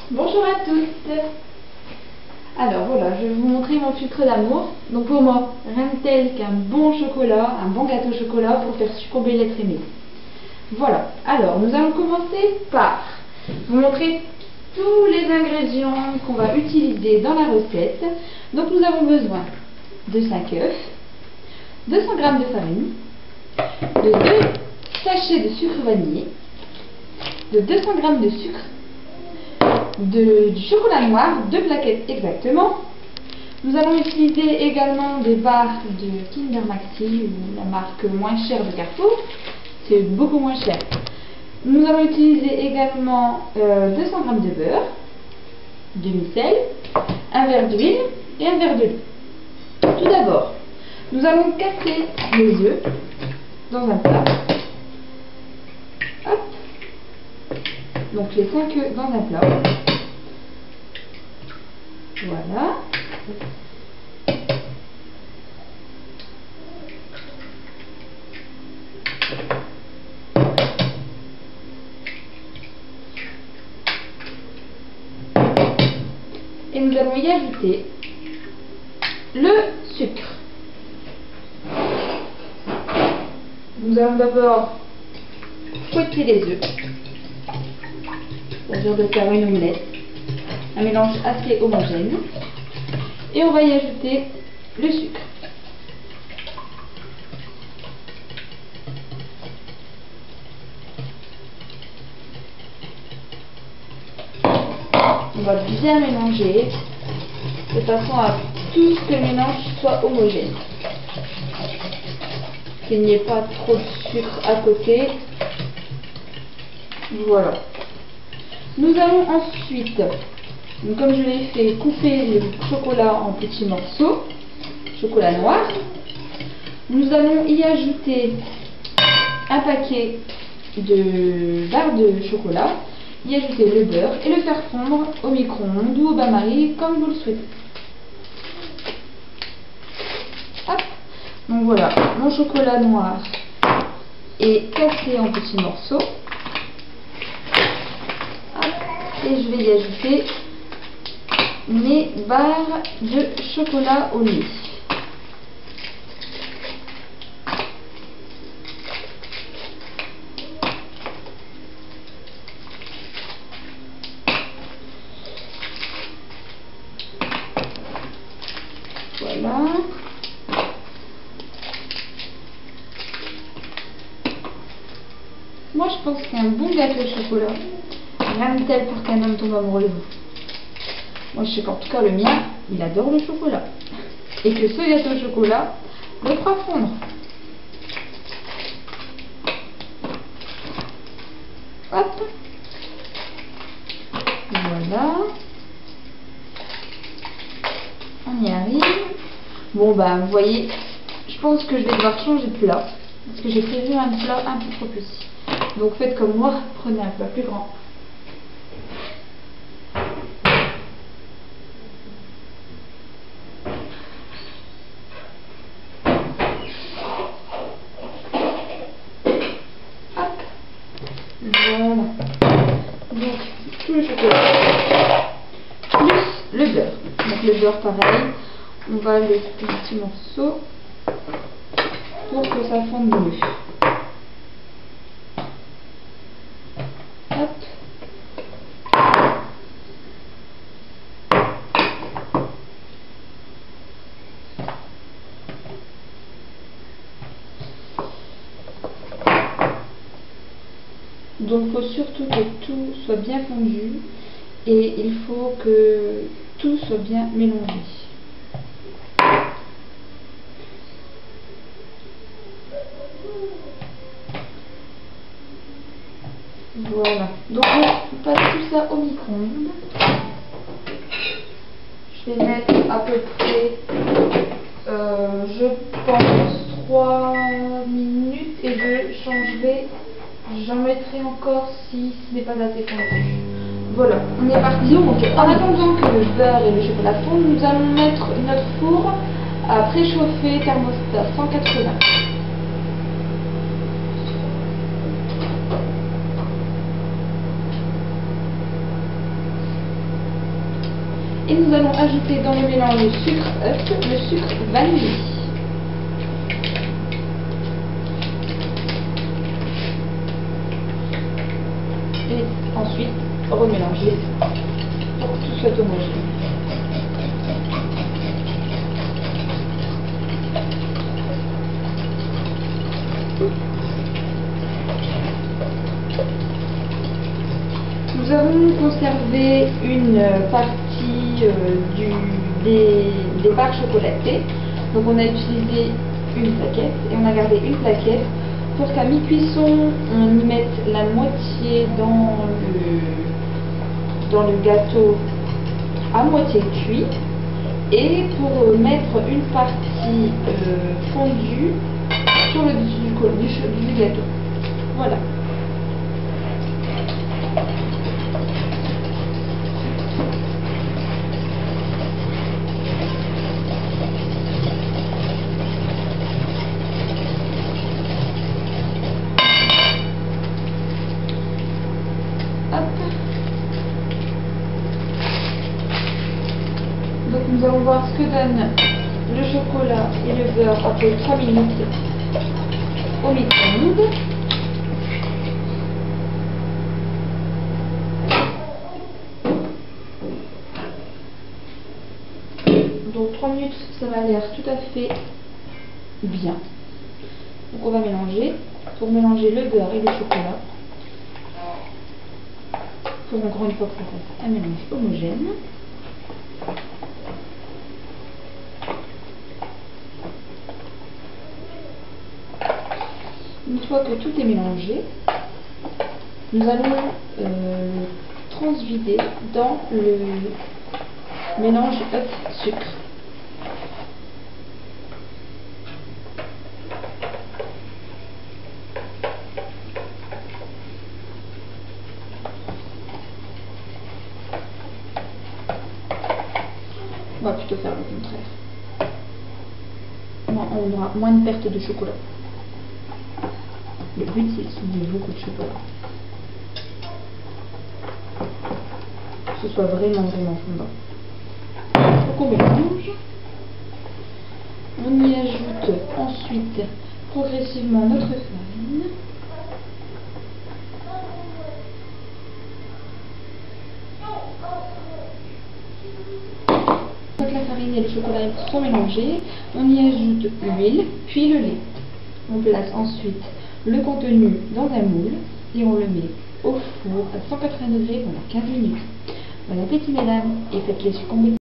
Bonjour à tous. Alors voilà, je vais vous montrer mon sucre d'amour. Donc pour moi, rien de tel qu'un bon chocolat, un bon gâteau au chocolat pour faire succomber l'être aimé. Voilà, alors nous allons commencer par vous montrer tous les ingrédients qu'on va utiliser dans la recette. Donc nous avons besoin de 5 œufs, 200 g de farine, de 2 sachets de sucre vanillé, de 200 g de sucre, du chocolat noir, 2 plaquettes exactement. Nous allons utiliser également des barres de Kinder Maxi ou la marque moins chère de Carrefour, c'est beaucoup moins cher. Nous allons utiliser également 200 g de beurre, demi-sel, un verre d'huile et un verre de lait. Tout d'abord, nous allons casser les œufs dans un plat. Hop. Donc les 5 œufs dans un plat. Voilà. Et nous allons y ajouter le sucre. Nous allons d'abord fouetter les œufs, c'est-à-dire de faire une omelette, un mélange assez homogène, et on va y ajouter le sucre. On va bien mélanger de façon à tout ce que le mélange soit homogène, qu'il n'y ait pas trop de sucre à côté. Voilà. Nous allons ensuite, comme je l'ai fait, couper le chocolat en petits morceaux, chocolat noir. Nous allons y ajouter un paquet de barres de chocolat, y ajouter le beurre et le faire fondre au micro-ondes ou au bain-marie comme vous le souhaitez. Hop. Donc voilà, mon chocolat noir est cassé en petits morceaux. Et je vais y ajouter mes barres de chocolat au lait. Voilà. Moi je pense qu'un bon gâteau au chocolat, rien de tel pour qu'un homme tombe amoureux de vous. Moi je sais qu'en tout cas le mien, il adore le chocolat. Et que ce gâteau au chocolat le fera fondre. Hop. Voilà. On y arrive. Bon bah vous voyez, je pense que je vais devoir changer de plat. Parce que j'ai prévu un plat un peu trop petit. Donc faites comme moi, prenez un plat plus grand. Hop. Voilà. Donc tout le chocolat plus le beurre. Donc le beurre pareil, on va le couper en petits morceaux pour que ça fonde mieux. Hop. Donc il faut surtout que tout soit bien fondu et il faut que tout soit bien mélangé. Voilà, donc on passe tout ça au micro-ondes. Je vais mettre à peu près, je pense, 3 minutes et je changerai, j'en mettrai encore si ce n'est pas assez fondu. Voilà, on est parti. Donc, en attendant que le beurre et le chocolat fondent, nous allons mettre notre four à préchauffer thermostat 180. Et nous allons ajouter dans le mélange le sucre œuf, le sucre vanillé. Et ensuite remélanger pour que tout soit homogène. Nous avons conservé une partie des barres chocolatées. Donc on a utilisé une plaquette et on a gardé une plaquette pour qu'à mi-cuisson on y mette la moitié dans le gâteau à moitié cuit et pour mettre une partie fondue sur le dessus du gâteau. Voilà. Donc nous allons voir ce que donne le chocolat et le beurre après 3 minutes au micro-ondes. Donc 3 minutes, ça m'a l'air tout à fait bien. Donc on va mélanger. Pour mélanger le beurre et le chocolat, il faut encore une fois que ça fasse un mélange homogène. Une fois que tout est mélangé, nous allons transvider dans le mélange œuf-sucre. On va plutôt faire le contraire. On aura moins de perte de chocolat. Le but, c'est de soulever beaucoup de chocolat. Que ce soit vraiment fondant. Donc on mélange. On y ajoute ensuite progressivement notre farine. Une fois que la farine et le chocolat sont mélangés, on y ajoute l'huile, puis le lait. On place ensuite le contenu dans un moule et on le met au four à 180 degrés pendant 15 minutes. Bon appétit mesdames et faites-les succomber.